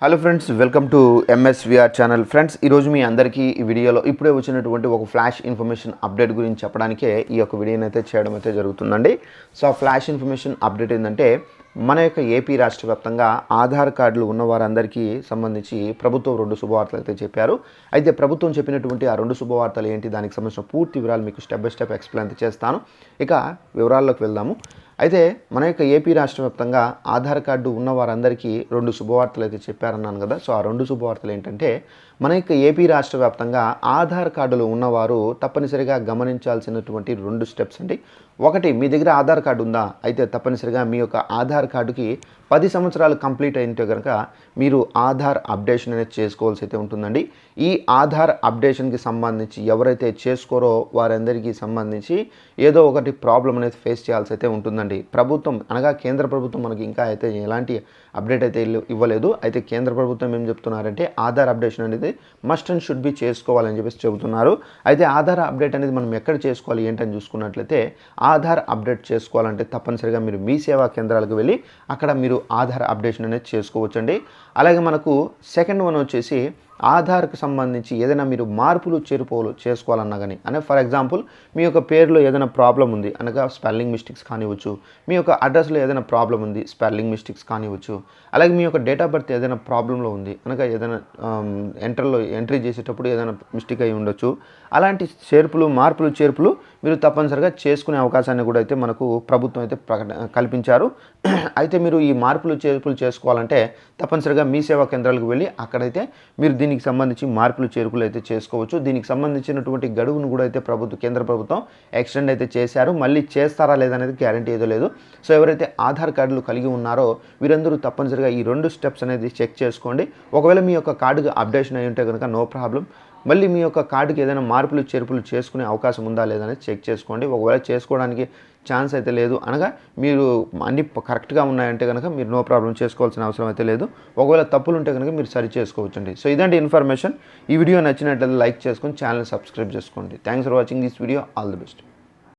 Hello friends, welcome to ఎంఎస్విఆర్ channel. Friends, ఈరోజు మీ అందరికీ ఈ వీడియోలో ఇప్పుడే వచ్చినటువంటి ఒక ఫ్లాష్ ఇన్ఫర్మేషన్ అప్డేట్ గురించి చెప్పడానికే ఈ యొక్క వీడియోని అయితే చేయడం అయితే జరుగుతుందండి. సో ఆ ఫ్లాష్ ఇన్ఫర్మేషన్ అప్డేట్ ఏంటంటే, మన యొక్క ఏపీ రాష్ట్ర వ్యాప్తంగా ఆధార్ కార్డులు ఉన్న వారందరికీ సంబంధించి ప్రభుత్వం 2 శుభవార్తలు అయితే చెప్పారు. అయితే ప్రభుత్వం చెప్పినటువంటి ఆ 2 శుభవార్తలు ఏంటి, దానికి సంబంధించిన పూర్తి వివరాలు మీకు స్టెప్ బై స్టెప్ ఎక్స్ప్లెయిన్ చేస్తాను. ఇక వివరాల్లోకి వెళ్దాము. అయితే మన యొక్క ఏపీ రాష్ట్ర వ్యాప్తంగా ఆధార్ కార్డు ఉన్న వారందరికీ 2 శుభవార్తలు అయితే చెప్పారన్నాను కదా. సో ఆ 2 శుభవార్తలు ఏంటంటే, మన యొక్క ఏపీ రాష్ట్ర వ్యాప్తంగా ఆధార్ కార్డులు ఉన్నవారు తప్పనిసరిగా గమనించాల్సినటువంటి 2 స్టెప్స్ అండి. ఒకటి, మీ దగ్గర ఆధార్ కార్డు ఉందా, అయితే తప్పనిసరిగా మీ యొక్క ఆధార్ కార్డుకి 10 సంవత్సరాలు కంప్లీట్ అయితే కనుక మీరు ఆధార్ అప్డేషన్ అనేది చేసుకోవాల్సి అయితే ఉంటుందండి. ఈ ఆధార్ అప్డేషన్కి సంబంధించి ఎవరైతే చేసుకోరో వారందరికీ సంబంధించి ఏదో ఒకటి ప్రాబ్లం అనేది ఫేస్ చేయాల్సి అయితే ఉంటుందండి. ప్రభుత్వం అనగా కేంద్ర ప్రభుత్వం మనకి ఇంకా అయితే ఎలాంటి అప్డేట్ అయితే ఇవ్వలేదు. అయితే కేంద్ర ప్రభుత్వం ఏం చెప్తున్నారంటే, ఆధార్ అప్డేషన్ అనేది మస్ట్ అండ్ షుడ్ బి చేసుకోవాలని చెప్పేసి చెబుతున్నారు. అయితే ఆధార్ అప్డేట్ అనేది మనం ఎక్కడ చేసుకోవాలి ఏంటని చూసుకున్నట్లయితే, ఆధార్ అప్డేట్ చేసుకోవాలంటే తప్పనిసరిగా మీరు మీ సేవా కేంద్రాలకు వెళ్ళి అక్కడ మీరు ఆధార్ అప్డేషన్ అనేది చేసుకోవచ్చండి. అలాగే మనకు సెకండ్ వన్ వచ్చేసి, ఆధార్కి సంబంధించి ఏదైనా మీరు మార్పులు చేర్పులు చేసుకోవాలన్నా కానీ, అంటే ఫర్ ఎగ్జాంపుల్ మీ యొక్క పేరులో ఏదైనా ప్రాబ్లం ఉంది అనగా స్పెల్లింగ్ మిస్టేక్స్ కానివ్వచ్చు, మీ యొక్క అడ్రస్లో ఏదైనా ప్రాబ్లం ఉంది స్పెల్లింగ్ మిస్టేక్స్ కానివ్వచ్చు, అలాగే మీ యొక్క డేట్ ఆఫ్ బర్త్ ఏదైనా ప్రాబ్లంలో ఉంది అనగా ఏదైనా ఎంట్రీ చేసేటప్పుడు ఏదైనా మిస్టేక్ అయి ఉండొచ్చు. అలాంటి మార్పులు చేర్పులు మీరు తప్పనిసరిగా చేసుకునే అవకాశాన్ని కూడా అయితే మనకు ప్రభుత్వం అయితే కల్పించారు. అయితే మీరు ఈ మార్పులు చేర్పులు చేసుకోవాలంటే తప్పనిసరిగా మీ సేవా కేంద్రాలకు వెళ్ళి అక్కడైతే మీరు దీనికి సంబంధించి మార్పులు చేర్పులు అయితే చేసుకోవచ్చు. దీనికి సంబంధించినటువంటి గడువును కూడా అయితే కేంద్ర ప్రభుత్వం ఎక్స్టెండ్ అయితే చేశారు. మళ్ళీ చేస్తారా లేదనేది గ్యారంటీ ఏదో లేదు. సో ఎవరైతే ఆధార్ కార్డులు కలిగి ఉన్నారో వీరందరూ తప్పనిసరిగా ఈ 2 స్టెప్స్ అనేది చెక్ చేసుకోండి. ఒకవేళ మీ యొక్క కార్డుకి అప్డేషన్ అయి ఉంటే కనుక నో ప్రాబ్లం. మళ్ళీ మీ యొక్క కార్డుకి ఏదైనా మార్పులు చేర్పులు చేసుకునే అవకాశం ఉందా లేదనేది చెక్ చేసుకోండి. ఒకవేళ చేసుకోవడానికి ఛాన్స్ అయితే లేదు అనగా మీరు అన్ని కరెక్ట్గా ఉన్నాయంటే కనుక మీరు నో ప్రాబ్లం చేసుకోవాల్సిన అవసరం అయితే లేదు. ఒకవేళ తప్పులు ఉంటే కనుక మీరు సరి చేసుకోవచ్చండి. సో ఇదండి ఇన్ఫర్మేషన్. ఈ వీడియో నచ్చినట్లయితే లైక్ చేసుకొని ఛానల్ సబ్స్క్రైబ్ చేసుకోండి. Thanks for watching this video. All the best.